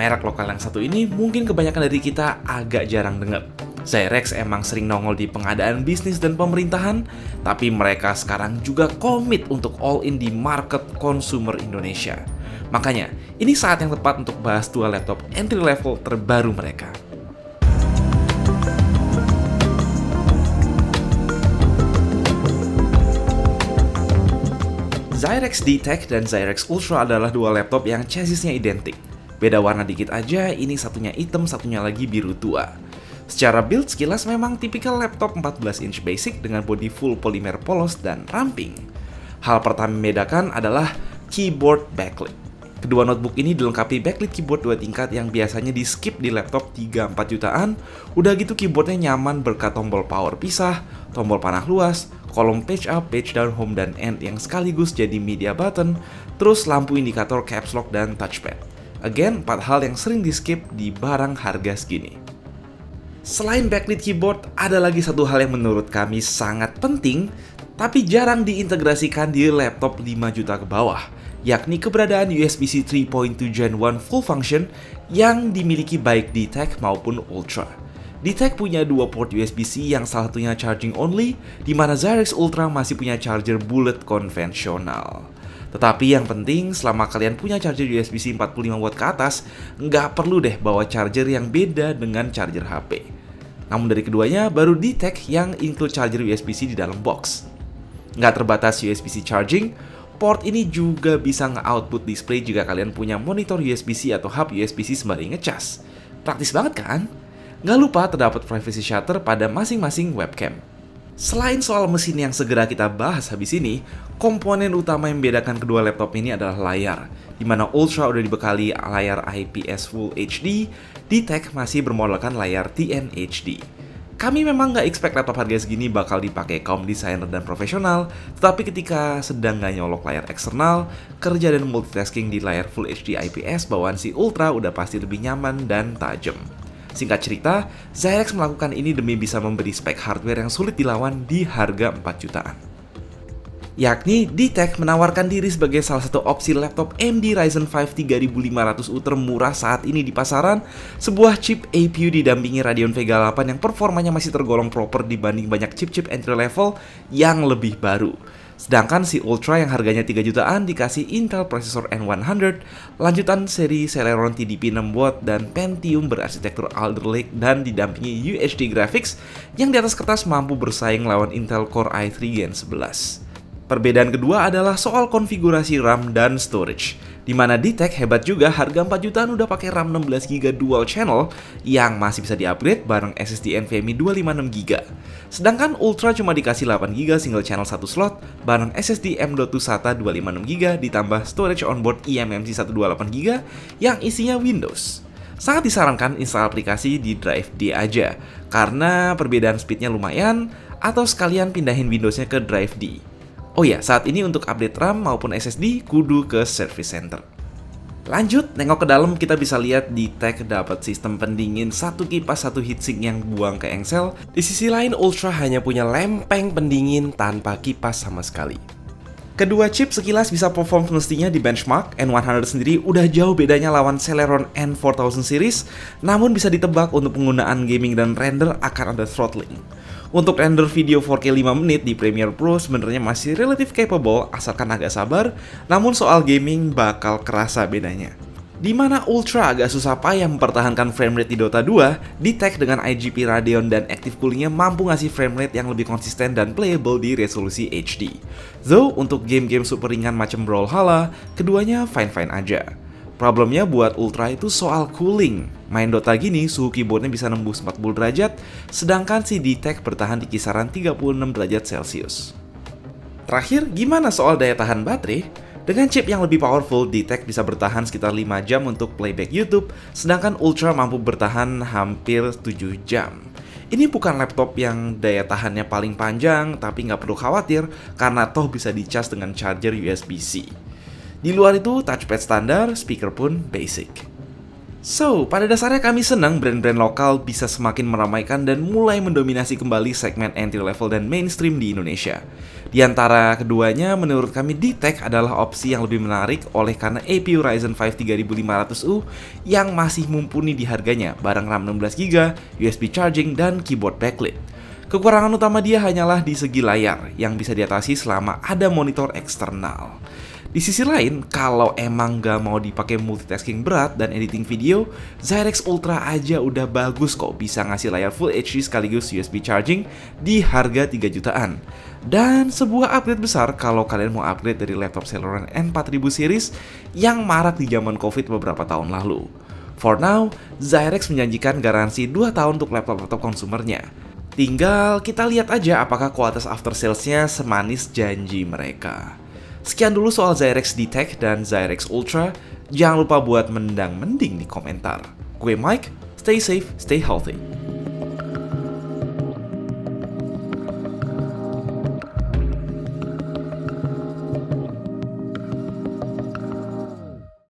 merek lokal yang satu ini mungkin kebanyakan dari kita agak jarang dengar. Zyrex emang sering nongol di pengadaan bisnis dan pemerintahan, tapi mereka sekarang juga komit untuk all in di market consumer Indonesia. Makanya, ini saat yang tepat untuk bahas dua laptop entry level terbaru mereka. Zyrex D-Tech dan Zyrex Ultra adalah dua laptop yang chassisnya identik. Beda warna dikit aja, ini satunya hitam, satunya lagi biru tua. Secara build sekilas memang tipikal laptop 14 inch basic dengan bodi full polimer polos dan ramping. Hal pertama yang membedakan adalah keyboard backlit. Kedua notebook ini dilengkapi backlit keyboard 2 tingkat yang biasanya di skip di laptop 3-4 jutaan. Udah gitu keyboardnya nyaman berkat tombol power pisah, tombol panah luas, kolom page up, page down, home dan end yang sekaligus jadi media button, terus lampu indikator caps lock dan touchpad. Again, 4 hal yang sering di skip di barang harga segini. Selain backlit keyboard, ada lagi satu hal yang menurut kami sangat penting, tapi jarang diintegrasikan di laptop 5 juta ke bawah, yakni keberadaan USB-C 3.2 Gen 1 full function yang dimiliki baik D-Tech maupun Ultra. D-Tech punya 2 port USB-C yang salah satunya charging only, di mana Zyrex Ultra masih punya charger bullet konvensional. Tetapi yang penting, selama kalian punya charger USB-C 45 watt ke atas, nggak perlu deh bawa charger yang beda dengan charger HP. Namun dari keduanya, baru D-Tech yang include charger USB-C di dalam box. Nggak terbatas USB-C charging, port ini juga bisa nge-output display jika kalian punya monitor USB-C atau hub USB-C sembari ngecas. Praktis banget kan? Nggak lupa terdapat privacy shutter pada masing-masing webcam. Selain soal mesin yang segera kita bahas habis ini, komponen utama yang membedakan kedua laptop ini adalah layar, di mana Ultra udah dibekali layar IPS Full HD, D-Tech masih bermodalkan layar TN HD. Kami memang nggak expect laptop harga segini bakal dipakai kaum desainer dan profesional, tetapi ketika sedang nggak nyolok layar eksternal, kerja dan multitasking di layar Full HD IPS, bawaan si Ultra udah pasti lebih nyaman dan tajam. Singkat cerita, Zyrex melakukan ini demi bisa memberi spek hardware yang sulit dilawan di harga 4 jutaan. Yakni, D-Tech menawarkan diri sebagai salah satu opsi laptop AMD Ryzen 5 3500U termurah saat ini di pasaran, sebuah chip APU didampingi Radeon Vega 8 yang performanya masih tergolong proper dibanding banyak chip-chip entry level yang lebih baru. Sedangkan si Ultra yang harganya 3 jutaan dikasih Intel Processor N100, lanjutan seri Celeron TDP 6 watt dan Pentium berarsitektur Alder Lake dan didampingi UHD graphics yang di atas kertas mampu bersaing lawan Intel Core i3 Gen 11. Perbedaan kedua adalah soal konfigurasi RAM dan storage, di mana D-Tech hebat juga harga 4 jutaan udah pakai RAM 16GB dual channel yang masih bisa di-upgrade bareng SSD NVMe 256GB. Sedangkan Ultra cuma dikasih 8GB single channel 1 slot bareng SSD M.2 SATA 256GB ditambah storage onboard eMMC 128GB yang isinya Windows. Sangat disarankan install aplikasi di Drive D aja, karena perbedaan speednya lumayan, atau sekalian pindahin Windowsnya ke Drive D. Oh ya, saat ini untuk update RAM maupun SSD kudu ke service center. Lanjut, nengok ke dalam kita bisa lihat D-Tech dapat sistem pendingin, satu kipas, satu heatsink yang buang ke engsel. Di sisi lain, Ultra hanya punya lempeng pendingin tanpa kipas sama sekali. Kedua chip sekilas bisa perform semestinya di benchmark. N100 sendiri udah jauh bedanya lawan Celeron N4000 series, namun bisa ditebak untuk penggunaan gaming dan render akan ada throttling. Untuk render video 4K 5 menit di Premiere Pro sebenarnya masih relatif capable asalkan agak sabar, namun soal gaming bakal kerasa bedanya. Di mana Ultra agak susah payah mempertahankan framerate di Dota 2, D-Tech dengan IGP Radeon dan active coolingnya mampu ngasih framerate yang lebih konsisten dan playable di resolusi HD. Though, untuk game-game super ringan macam Brawlhalla, keduanya fine-fine aja. Problemnya buat Ultra itu soal cooling. Main Dota gini, suhu keyboardnya bisa nembus 40 derajat, sedangkan si D-Tech bertahan di kisaran 36 derajat Celcius. Terakhir, gimana soal daya tahan baterai? Dengan chip yang lebih powerful, D-Tech bisa bertahan sekitar 5 jam untuk playback YouTube, sedangkan Ultra mampu bertahan hampir 7 jam. Ini bukan laptop yang daya tahannya paling panjang, tapi nggak perlu khawatir karena toh bisa dicas dengan charger USB-C. Di luar itu, touchpad standar, speaker pun basic. So, pada dasarnya kami senang brand-brand lokal bisa semakin meramaikan dan mulai mendominasi kembali segmen entry level dan mainstream di Indonesia. Di antara keduanya, menurut kami D-Tech adalah opsi yang lebih menarik oleh karena APU Ryzen 5 3500U yang masih mumpuni di harganya, bareng RAM 16GB, USB charging, dan keyboard backlit. Kekurangan utama dia hanyalah di segi layar, yang bisa diatasi selama ada monitor eksternal. Di sisi lain, kalau emang gak mau dipakai multitasking berat dan editing video, Zyrex Ultra aja udah bagus kok, bisa ngasih layar Full HD sekaligus USB charging di harga 3 jutaan. Dan sebuah upgrade besar kalau kalian mau upgrade dari laptop Celeron N4000 series yang marak di zaman Covid beberapa tahun lalu. For now, Zyrex menjanjikan garansi 2 tahun untuk laptop-laptop konsumernya. Tinggal kita lihat aja apakah kualitas after sales-nya semanis janji mereka. Sekian dulu soal Zyrex D-Tech dan Zyrex Ultra. Jangan lupa buat mendang-mending di komentar. Gue Mike, stay safe, stay healthy.